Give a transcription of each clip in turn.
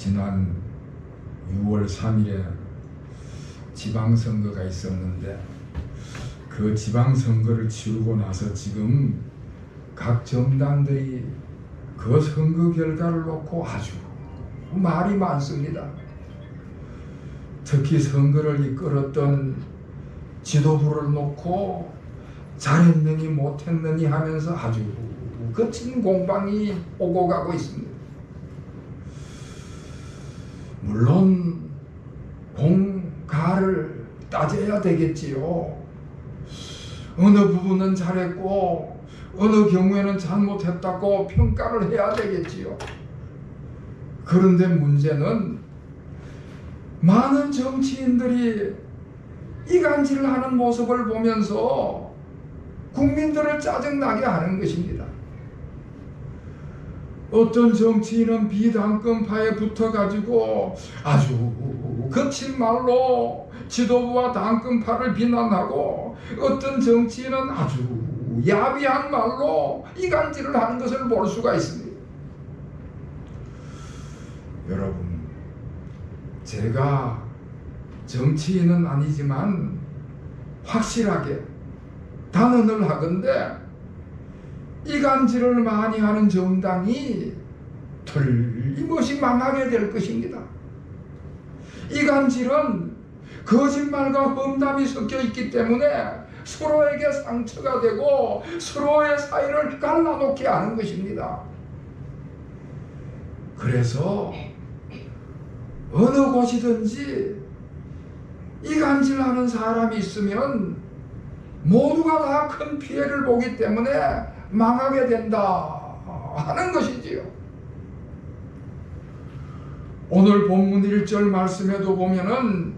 지난 6월 3일에 지방선거가 있었는데 그 지방선거를 치르고 나서 지금 각 정당들이 그 선거 결과를 놓고 아주 말이 많습니다. 특히 선거를 이끌었던 지도부를 놓고 잘했느니 못했느니 하면서 아주 거친 공방이 오고 가고 있습니다. 물론 공가를 따져야 되겠지요. 어느 부분은 잘했고 어느 경우에는 잘못했다고 평가를 해야 되겠지요. 그런데 문제는 많은 정치인들이 이간질을 하는 모습을 보면서 국민들을 짜증나게 하는 것입니다. 어떤 정치인은 비당권파에 붙어가지고 아주 거친 말로 지도부와 당권파를 비난하고, 어떤 정치인은 아주 야비한 말로 이간질을 하는 것을 볼 수가 있습니다. 여러분, 제가 정치인은 아니지만 확실하게 단언을 하건대 이간질을 많이 하는 정당이 틀림없이 망하게 될 것입니다. 이간질은 거짓말과 험담이 섞여 있기 때문에 서로에게 상처가 되고 서로의 사이를 갈라놓게 하는 것입니다. 그래서 어느 곳이든지 이간질하는 사람이 있으면 모두가 다 큰 피해를 보기 때문에 망하게 된다 하는 것이지요. 오늘 본문 1절 말씀에도 보면은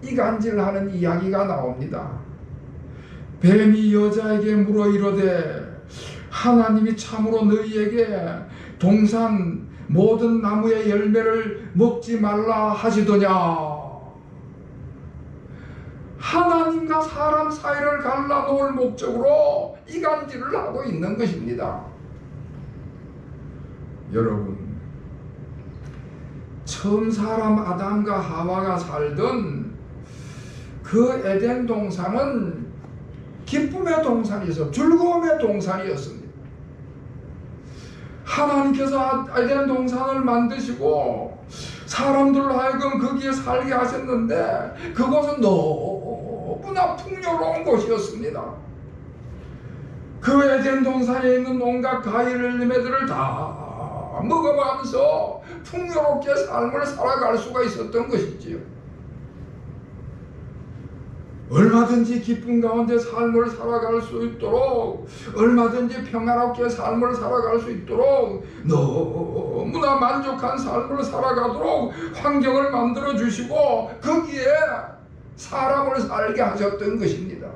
이간질하는 이야기가 나옵니다. 뱀이 여자에게 물어 이르되 하나님이 참으로 너희에게 동산 모든 나무의 열매를 먹지 말라 하시더냐. 하나님과 사람 사이를 갈라놓을 목적으로 이간질을 하고 있는 것입니다. 여러분, 처음 사람 아담과 하와가 살던 그 에덴 동산은 기쁨의 동산이었어, 즐거움의 동산이었습니다. 하나님께서 에덴 동산을 만드시고 사람들로 하여금 거기에 살게 하셨는데 그것은 너무나 풍요로운 곳이었습니다. 그 에덴 동산에 있는 온갖 과일 열매들을 다 먹어가면서 풍요롭게 삶을 살아갈 수가 있었던 것이지요. 얼마든지 기쁨 가운데 삶을 살아갈 수 있도록, 얼마든지 평화롭게 삶을 살아갈 수 있도록, 너무나 만족한 삶을 살아가도록 환경을 만들어 주시고 거기에 사람을 살게 하셨던 것입니다.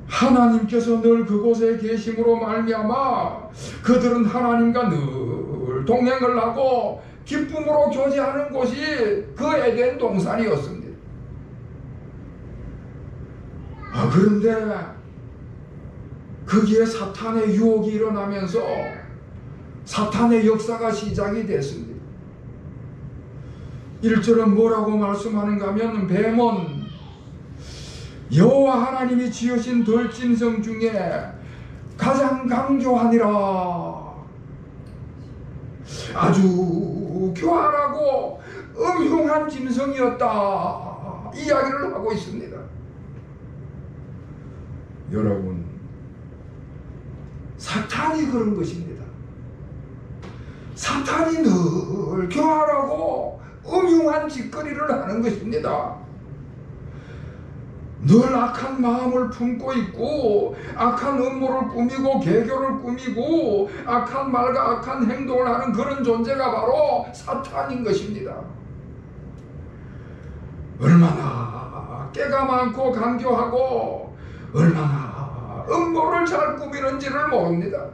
하나님께서 늘 그곳에 계심으로 말미암아 그들은 하나님과 늘 동행을 하고 기쁨으로 교제하는 곳이 그 에덴 동산이었습니다. 그런데 거기에 사탄의 유혹이 일어나면서 사탄의 역사가 시작이 됐습니다. 1절은 뭐라고 말씀하는가 하면 뱀은 여호와 하나님이 지으신 돌짐승 중에 가장 강교하니라. 아주 교활하고 음흉한 짐승이었다 이야기를 하고 있습니다. 여러분, 사탄이 그런 것입니다. 사탄이 늘 교활하고 음흉한 짓거리를 하는 것입니다. 늘 악한 마음을 품고 있고 악한 음모를 꾸미고 계교를 꾸미고 악한 말과 악한 행동을 하는 그런 존재가 바로 사탄인 것입니다. 얼마나 깨가 많고 간교하고 얼마나 음모를 잘 꾸미는지를 모릅니다.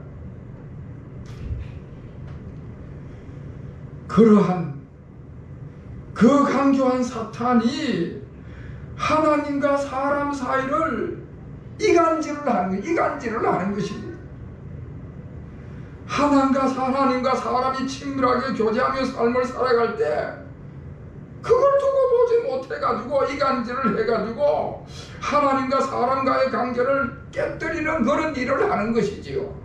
그러한 그 간교한 사탄이 하나님과 사람 사이를 이간질을 하는 것입니다. 하나님과 사람이 친밀하게 교제하며 삶을 살아갈 때 그걸 두고 보지 못해가지고 이간질을 해가지고 하나님과 사람과의 관계를 깨뜨리는 그런 일을 하는 것이지요.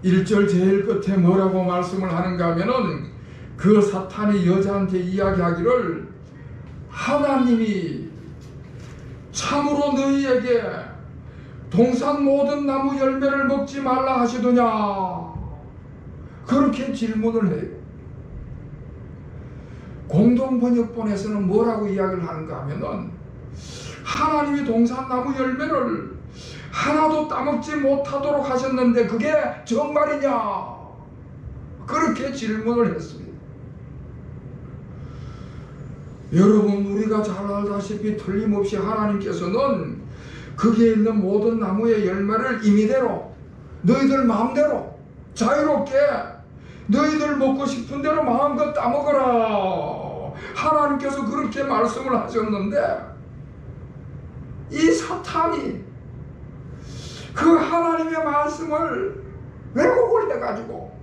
1절 제일 끝에 뭐라고 말씀을 하는가 하면은 그 사탄이 여자한테 이야기하기를 하나님이 참으로 너희에게 동산 모든 나무 열매를 먹지 말라 하시더냐, 그렇게 질문을 해요. 공동번역본에서는 뭐라고 이야기를 하는가 하면은 하나님이 동산나무 열매를 하나도 따먹지 못하도록 하셨는데 그게 정말이냐, 그렇게 질문을 했습니다. 여러분, 우리가 잘 알다시피 틀림없이 하나님께서는 거기에 있는 모든 나무의 열매를 임의대로 너희들 마음대로 자유롭게 너희들 먹고 싶은 대로 마음껏 따먹어라, 하나님께서 그렇게 말씀을 하셨는데 이 사탄이 그 하나님의 말씀을 왜곡을 해가지고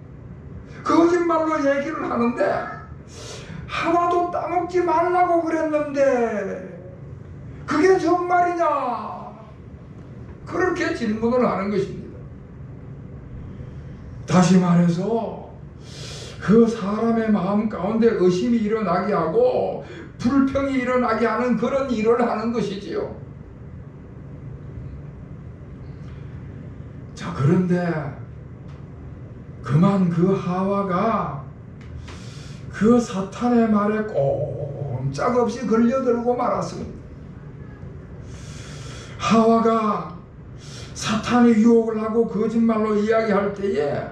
거짓말로 얘기를 하는데 하나도 따먹지 말라고 그랬는데 그게 정말이냐, 그렇게 질문을 하는 것입니다. 다시 말해서 그 사람의 마음 가운데 의심이 일어나게 하고 불평이 일어나게 하는 그런 일을 하는 것이지요. 자, 그런데 그만 그 하와가 그 사탄의 말에 꼼짝없이 걸려들고 말았습니다. 하와가 사탄이 유혹을 하고 거짓말로 이야기할 때에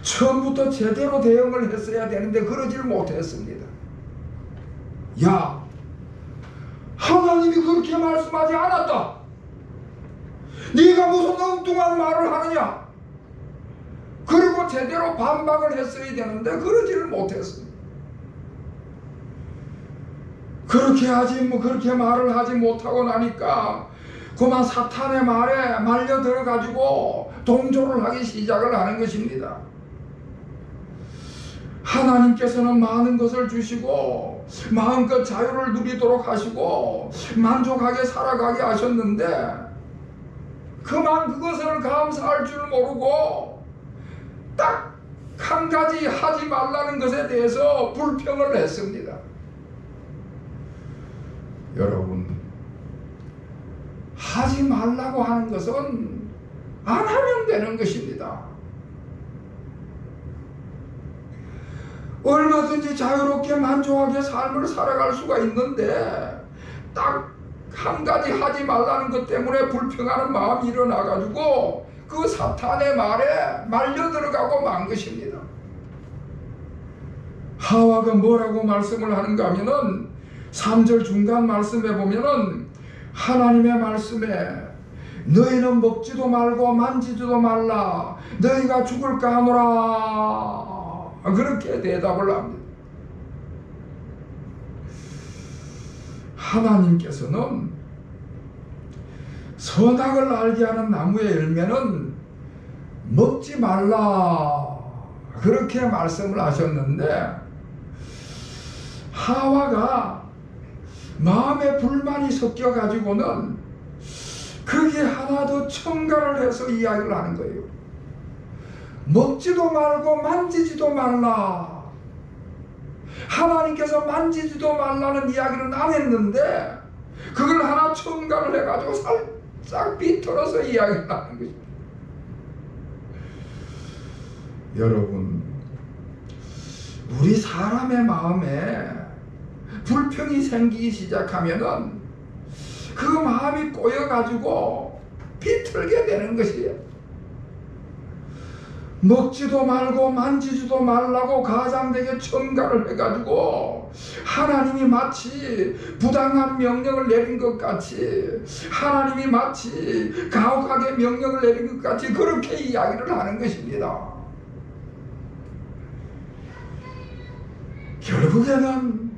처음부터 제대로 대응을 했어야 되는데 그러질 못했습니다. 야, 하나님이 그렇게 말씀하지 않았다, 네가 무슨 엉뚱한 말을 하느냐, 그리고 제대로 반박을 했어야 되는데 그러지를 못했습니다. 그렇게 말을 하지 못하고 나니까 그만 사탄의 말에 말려 들어가지고 동조를 하기 시작을 하는 것입니다. 하나님께서는 많은 것을 주시고 마음껏 자유를 누리도록 하시고 만족하게 살아가게 하셨는데 그만 그것을 감사할 줄 모르고 딱 한 가지 하지 말라는 것에 대해서 불평을 했습니다. 여러분, 하지 말라고 하는 것은 안 하면 되는 것입니다. 얼마든지 자유롭게 만족하게 삶을 살아갈 수가 있는데 딱 한 가지 하지 말라는 것 때문에 불평하는 마음이 일어나가지고 그 사탄의 말에 말려 들어가고 만 것입니다. 하와가 뭐라고 말씀을 하는가 하면은 3절 중간 말씀에 보면은 하나님의 말씀에 너희는 먹지도 말고 만지지도 말라, 너희가 죽을까 하노라, 그렇게 대답을 합니다. 하나님께서는 선악을 알게 하는 나무의 열매는 먹지 말라, 그렇게 말씀을 하셨는데 하와가 마음에 불만이 섞여 가지고는 그게 하나 더 첨가를 해서 이야기를 하는 거예요. 먹지도 말고 만지지도 말라, 하나님께서 만지지도 말라는 이야기는 안 했는데 그걸 하나 첨가를 해가지고 살짝 비틀어서 이야기를 하는 거죠. 여러분, 우리 사람의 마음에 불평이 생기기 시작하면은 그 마음이 꼬여가지고 비틀게 되는 것이에요. 먹지도 말고 만지지도 말라고 가장되게 첨가를 해가지고 하나님이 마치 부당한 명령을 내린 것 같이, 하나님이 마치 가혹하게 명령을 내린 것 같이 그렇게 이야기를 하는 것입니다. 결국에는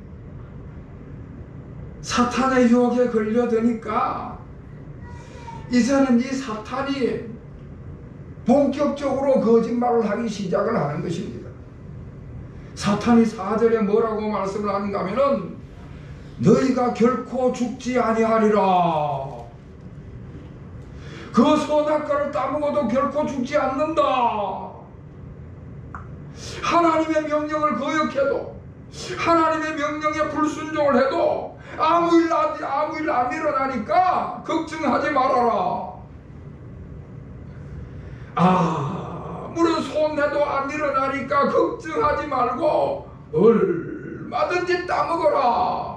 사탄의 유혹에 걸려드니까 이제는 이 사탄이 본격적으로 거짓말을 하기 시작을 하는 것입니다. 사탄이 4절에 뭐라고 말씀을 하는가 하면은 너희가 결코 죽지 아니하리라. 그 선악과를 따먹어도 결코 죽지 않는다. 하나님의 명령을 거역해도, 하나님의 명령에 불순종을 해도 아무 일 안 일어나니까 걱정하지 말아라. 아무런 손해도 안 일어나니까 걱정하지 말고 얼마든지 따먹어라.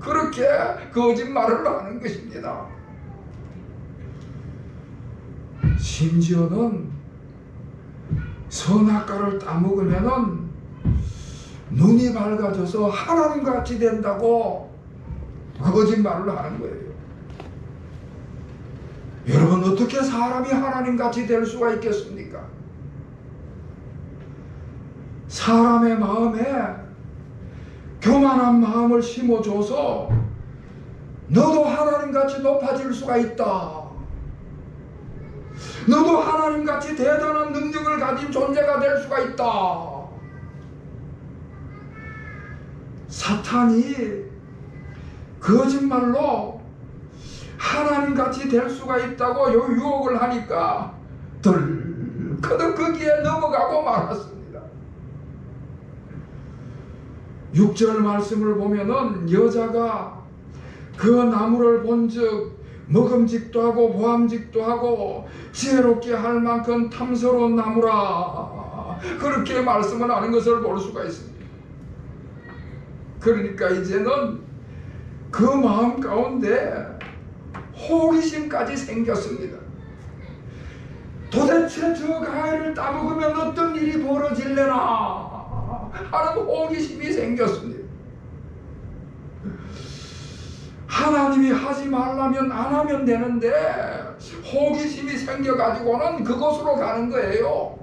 그렇게 거짓말을 하는 것입니다. 심지어는 선악과를 따먹으면은 눈이 밝아져서 하나님같이 된다고 거짓말을 하는 거예요. 여러분, 어떻게 사람이 하나님같이 될 수가 있겠습니까? 사람의 마음에 교만한 마음을 심어줘서 너도 하나님같이 높아질 수가 있다. 너도 하나님같이 대단한 능력을 가진 존재가 될 수가 있다. 사탄이 거짓말로 하나님같이 될 수가 있다고 유혹을 하니까 덜커덕 거기에 넘어가고 말았습니다. 6절 말씀을 보면은 여자가 그 나무를 본즉 먹음직도 하고 보암직도 하고 지혜롭게 할 만큼 탐스러운 나무라, 그렇게 말씀을 하는 것을 볼 수가 있습니다. 그러니까 이제는 그 마음 가운데 호기심까지 생겼습니다. 도대체 저 과일을 따먹으면 어떤 일이 벌어질래나 하는 호기심이 생겼습니다. 하나님이 하지 말라면 안 하면 되는데 호기심이 생겨가지고는 그곳으로 가는 거예요.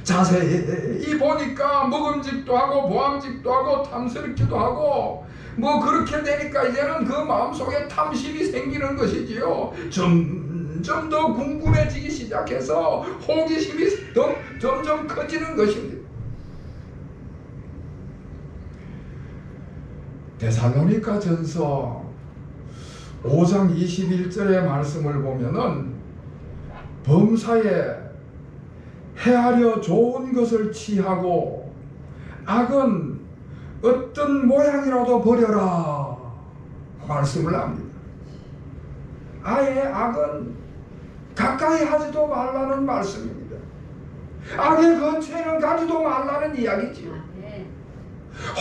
자세히 보니까 먹음직도 하고 보암직도 하고 탐스럽기도 하고 뭐 그렇게 되니까 이제는 그 마음속에 탐심이 생기는 것이지요. 점점 더 궁금해지기 시작해서 호기심이 점점 커지는 것입니다. 데살로니가 전서 5장 21절의 말씀을 보면은 범사에 헤아려 좋은 것을 취하고 악은 어떤 모양이라도 버려라 말씀을 합니다. 아예 악은 가까이 하지도 말라는 말씀입니다. 악의 근처에는 가지도 말라는 이야기지요.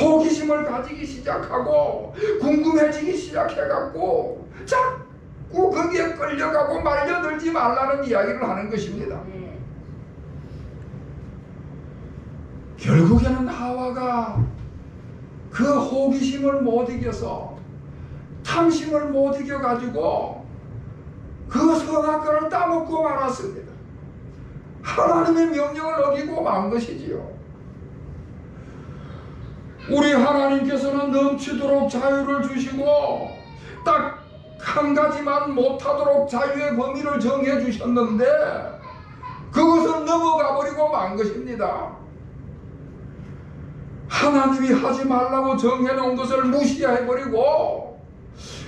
호기심을 가지기 시작하고 궁금해지기 시작해갖고 자꾸 거기에 끌려가고 말려들지 말라는 이야기를 하는 것입니다. 결국에는 하와가 그 호기심을 못 이겨서 탐심을 못 이겨가지고 그 선악과를 따먹고 말았습니다. 하나님의 명령을 어기고 만 것이지요. 우리 하나님께서는 넘치도록 자유를 주시고 딱 한 가지만 못하도록 자유의 범위를 정해 주셨는데 그것을 넘어가 버리고 만 것입니다. 하나님이 하지 말라고 정해 놓은 것을 무시해 버리고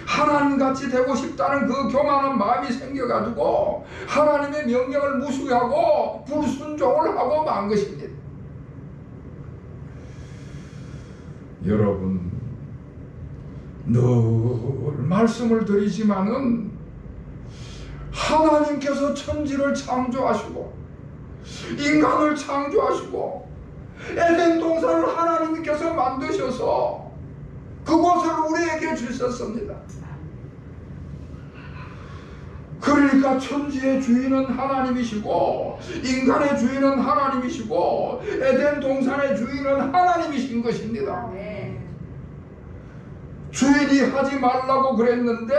하나님같이 되고 싶다는 그 교만한 마음이 생겨가지고 하나님의 명령을 무시하고 불순종을 하고 만 것입니다. 여러분, 늘 말씀을 드리지만은 하나님께서 천지를 창조하시고 인간을 창조하시고 에덴 동산을 하나님께서 만드셔서 그곳을 우리에게 주셨습니다. 그러니까 천지의 주인은 하나님이시고 인간의 주인은 하나님이시고 에덴 동산의 주인은 하나님이신 것입니다. 주인이 하지 말라고 그랬는데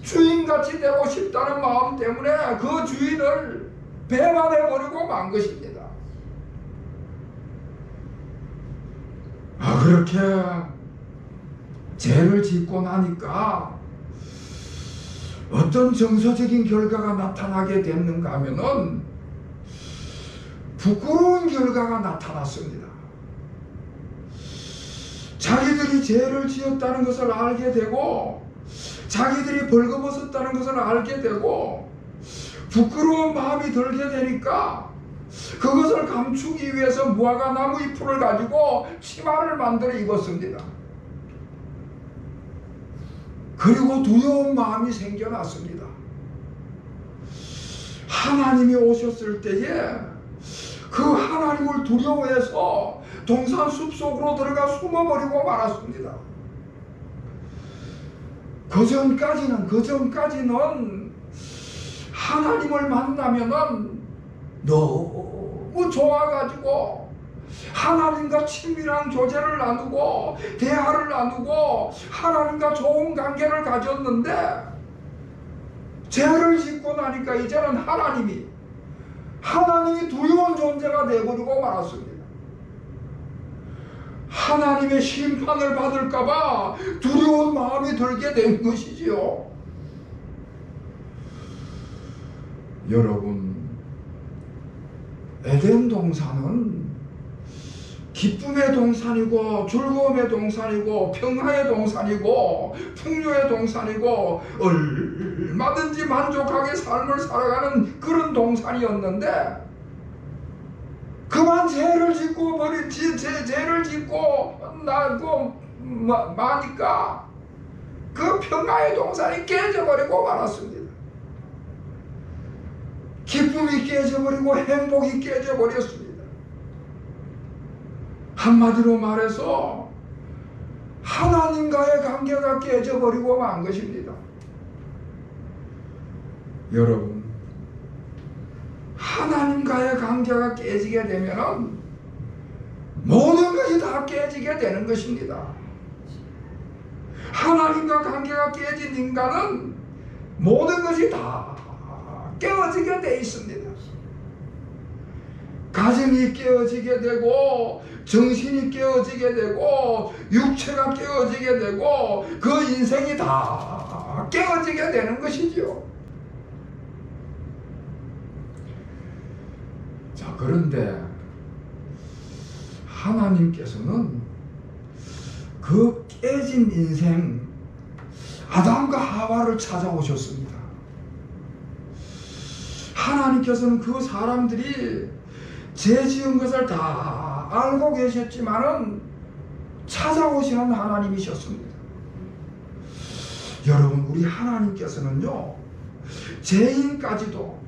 주인같이 되고 싶다는 마음 때문에 그 주인을 배반해버리고 만 것입니다. 그렇게 죄를 짓고 나니까 어떤 정서적인 결과가 나타나게 됐는가 하면은 부끄러운 결과가 나타났습니다. 자기들이 죄를 지었다는 것을 알게 되고 자기들이 벌거벗었다는 것을 알게 되고 부끄러운 마음이 들게 되니까 그것을 감추기 위해서 무화과나무 잎을 가지고 치마를 만들어 입었습니다. 그리고 두려운 마음이 생겨났습니다. 하나님이 오셨을 때에 그 하나님을 두려워해서 동산 숲속으로 들어가 숨어버리고 말았습니다. 그 전까지는 하나님을 만나면은 너무 좋아가지고 하나님과 친밀한 교제를 나누고 대화를 나누고 하나님과 좋은 관계를 가졌는데 죄를 짓고 나니까 이제는 하나님이 두려운 존재가 되어버리고 말았습니다. 하나님의 심판을 받을까봐 두려운 마음이 들게 된 것이지요. 여러분, 에덴 동산은 기쁨의 동산이고 즐거움의 동산이고 평화의 동산이고 풍요의 동산이고 얼마든지 만족하게 삶을 살아가는 그런 동산이었는데 그만 죄를 짓고 죄를 짓고 마니까 그 평화의 동산이 깨져버리고 말았습니다. 기쁨이 깨져버리고 행복이 깨져버렸습니다. 한마디로 말해서 하나님과의 관계가 깨져버리고 만 것입니다. 여러분, 하나님과의 관계가 깨지게 되면 모든 것이 다 깨지게 되는 것입니다. 하나님과 관계가 깨진 인간은 모든 것이 다 깨어지게 되어 있습니다. 가정이 깨어지게 되고 정신이 깨어지게 되고 육체가 깨어지게 되고 그 인생이 다 깨어지게 되는 것이죠. 자, 그런데 하나님께서는 그 깨진 인생 아담과 하와를 찾아오셨습니다. 하나님께서는 그 사람들이 죄 지은 것을 다 알고 계셨지만은 찾아오시는 하나님이셨습니다. 여러분, 우리 하나님께서는요, 죄인까지도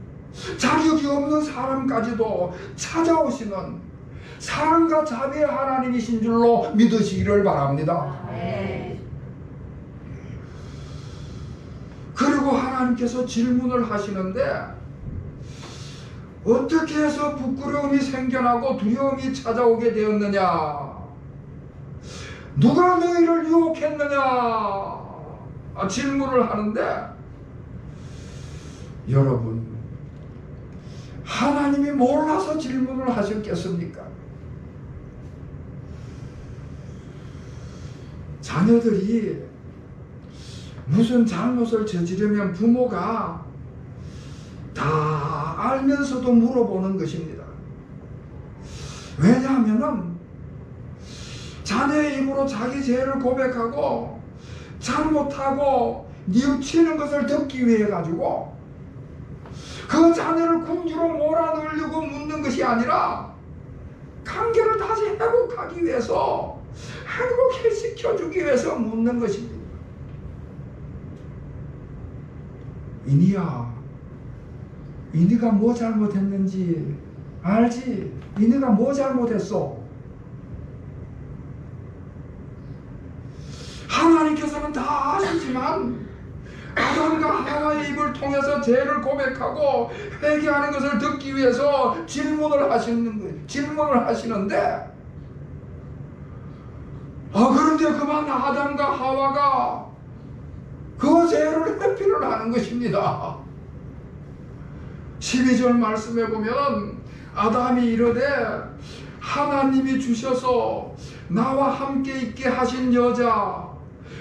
자격이 없는 사람까지도 찾아오시는 사랑과 자비의 하나님이신 줄로 믿으시기를 바랍니다. 그리고 하나님께서 질문을 하시는데 어떻게 해서 부끄러움이 생겨나고 두려움이 찾아오게 되었느냐? 누가 너희를 유혹했느냐? 질문을 하는데 여러분, 하나님이 몰라서 질문을 하셨겠습니까? 자녀들이 무슨 잘못을 저지르면 부모가 다 알면서도 물어보는 것입니다. 왜냐하면 자녀의 입으로 자기 죄를 고백하고 잘못하고 뉘우치는 것을 듣기 위해 가지고 그 자녀를 궁지로 몰아넣으려고 묻는 것이 아니라 관계를 다시 회복하기 위해서, 행복시켜주기 위해서 묻는 것입니다. 이니야, 이니가 뭐 잘못했는지 알지? 이니가 뭐 잘못했어? 하나님께서는 다 아시지만 아담과 하와의 입을 통해서 죄를 고백하고 회개하는 것을 듣기 위해서 질문을 하시는데 그런데 그만 아담과 하와가 그 죄를 회피를 하는 것입니다. 12절 말씀에 보면 아담이 이르되 하나님이 주셔서 나와 함께 있게 하신 여자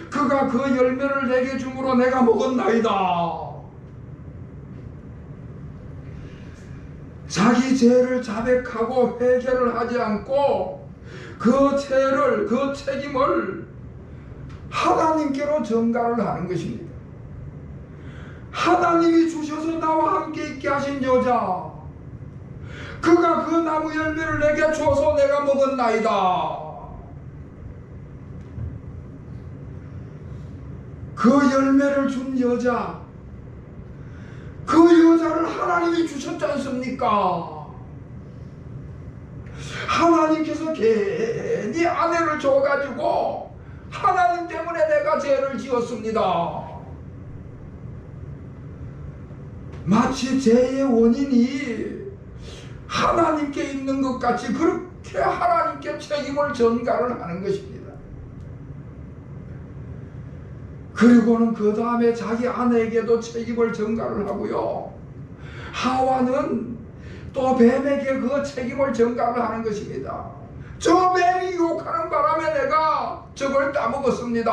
그가 그 열매를 내게 주므로 내가 먹었나이다. 자기 죄를 자백하고 회개를 하지 않고 그 죄를, 그 책임을 하나님께로 전가를 하는 것입니다. 하나님이 주셔서 나와 함께 있게 하신 여자, 그가 그 나무 열매를 내게 줘서 내가 먹었나이다. 그 열매를 준 여자, 그 여자를 하나님이 주셨지 않습니까? 하나님께서 괜히 아내를 줘가지고 하나님 때문에 내가 죄를 지었습니다. 마치 죄의 원인이 하나님께 있는 것 같이 그렇게 하나님께 책임을 전가를 하는 것입니다. 그리고는 그 다음에 자기 아내에게도 책임을 전가를 하고요, 하와는 또 뱀에게 그 책임을 전가를 하는 것입니다. 저 뱀이 유혹하는 바람에 내가 저걸 따먹었습니다.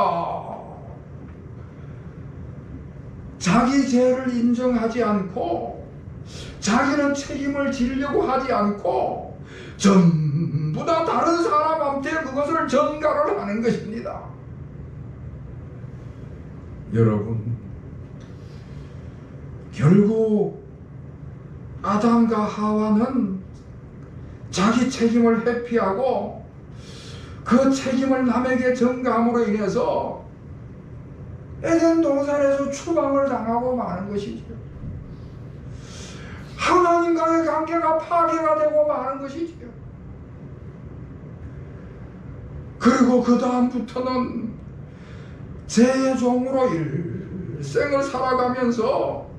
자기 죄를 인정하지 않고 자기는 책임을 지려고 하지 않고 전부 다 다른 사람한테 그것을 전가를 하는 것입니다. 여러분, 결국 아담과 하와는 자기 책임을 회피하고 그 책임을 남에게 전가함으로 인해서 에덴 동산에서 추방을 당하고 마는 것이죠. 하나님과의 관계가 파괴가 되고 마는 것이죠. 그리고 그 다음부터는 죄의 종으로 일생을 살아가면서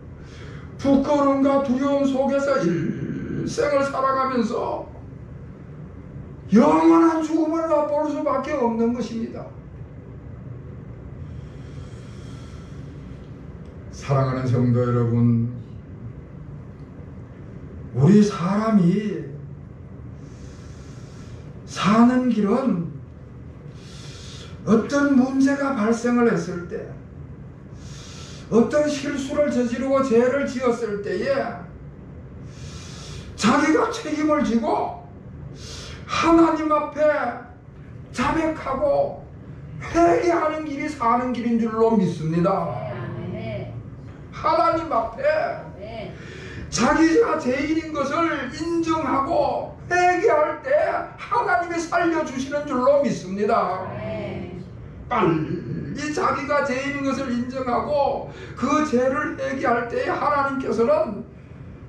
부끄러움과 두려움 속에서 일생을 살아가면서 영원한 죽음을 맛볼 수밖에 없는 것입니다. 사랑하는 성도 여러분, 우리 사람이 사는 길은 어떤 문제가 발생을 했을 때, 어떤 실수를 저지르고 죄를 지었을 때에 자기가 책임을 지고 하나님 앞에 자백하고 회개하는 길이 사는 길인 줄로 믿습니다. 하나님 앞에 자기가 죄인인 것을 인정하고 회개할 때 하나님이 살려주시는 줄로 믿습니다. 빨리 자기가 죄인인 것을 인정하고 그 죄를 회개할 때 하나님께서는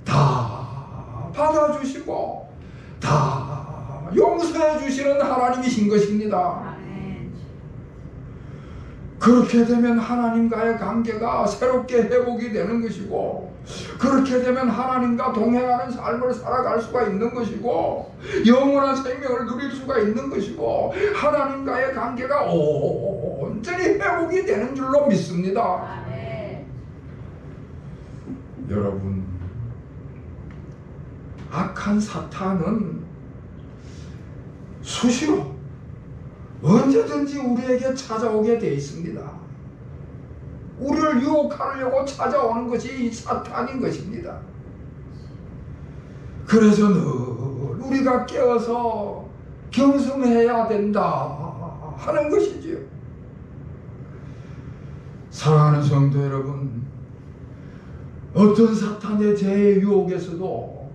다 받아주시고 다 용서해 주시는 하나님이신 것입니다. 그렇게 되면 하나님과의 관계가 새롭게 회복이 되는 것이고, 그렇게 되면 하나님과 동행하는 삶을 살아갈 수가 있는 것이고, 영원한 생명을 누릴 수가 있는 것이고, 하나님과의 관계가 온전히 회복이 되는 줄로 믿습니다. 여러분, 악한 사탄은 수시로 언제든지 우리에게 찾아오게 되어 있습니다. 우리를 유혹하려고 찾아오는 것이 이 사탄인 것입니다. 그래서 늘 우리가 깨어서 경성해야 된다 하는 것이지요. 사랑하는 성도 여러분, 어떤 사탄의 죄의 유혹에서도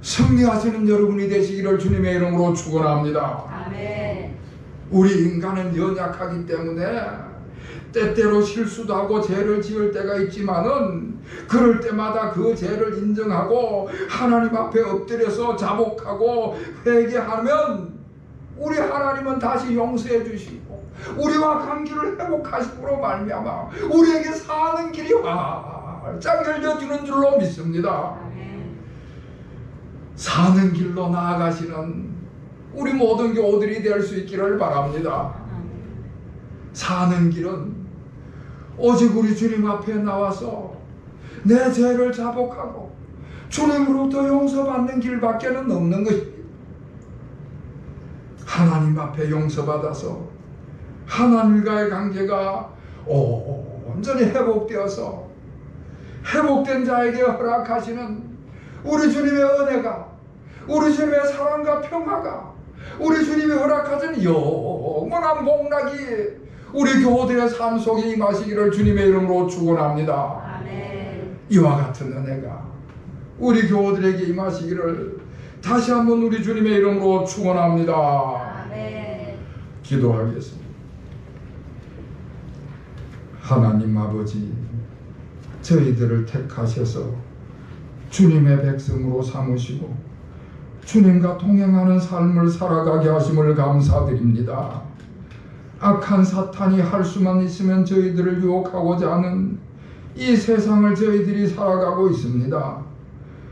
승리하시는 여러분이 되시기를 주님의 이름으로 축원합니다. 아멘. 우리 인간은 연약하기 때문에 때때로 실수도 하고 죄를 지을 때가 있지만은 그럴 때마다 그 죄를 인정하고 하나님 앞에 엎드려서 자복하고 회개하면 우리 하나님은 다시 용서해 주시고 우리와 관계를 회복하심으로 말미암아 우리에게 사는 길이 활짝 열려주는 줄로 믿습니다. 사는 길로 나아가시는 우리 모든 교우들이 될 수 있기를 바랍니다. 사는 길은 오직 우리 주님 앞에 나와서 내 죄를 자복하고 주님으로부터 용서받는 길밖에는 없는 것입니다. 하나님 앞에 용서받아서 하나님과의 관계가 온전히 회복되어서 회복된 자에게 허락하시는 우리 주님의 은혜가, 우리 주님의 사랑과 평화가, 우리 주님이 허락하신 영원한 복락이 우리 교우들의 삶 속에 임하시기를 주님의 이름으로 축원합니다. 아멘. 이와 같은 은혜가 우리 교우들에게 임하시기를 다시 한번 우리 주님의 이름으로 축원합니다. 아멘. 기도하겠습니다. 하나님 아버지, 저희들을 택하셔서 주님의 백성으로 삼으시고 주님과 동행하는 삶을 살아가게 하심을 감사드립니다. 악한 사탄이 할 수만 있으면 저희들을 유혹하고자 하는 이 세상을 저희들이 살아가고 있습니다.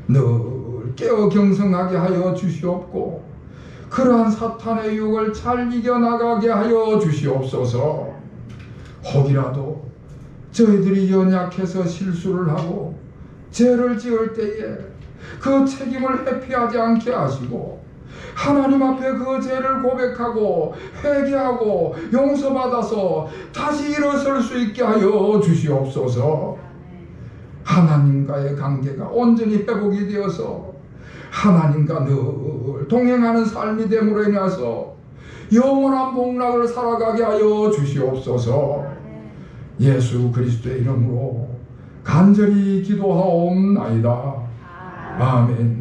늘 깨어 경성하게 하여 주시옵고 그러한 사탄의 유혹을 잘 이겨나가게 하여 주시옵소서. 혹이라도 저희들이 연약해서 실수를 하고 죄를 지을 때에 그 책임을 회피하지 않게 하시고 하나님 앞에 그 죄를 고백하고 회개하고 용서받아서 다시 일어설 수 있게 하여 주시옵소서. 하나님과의 관계가 온전히 회복이 되어서 하나님과 늘 동행하는 삶이 됨으로 인해서 영원한 복락을 살아가게 하여 주시옵소서. 예수 그리스도의 이름으로 간절히 기도하옵나이다. 아멘.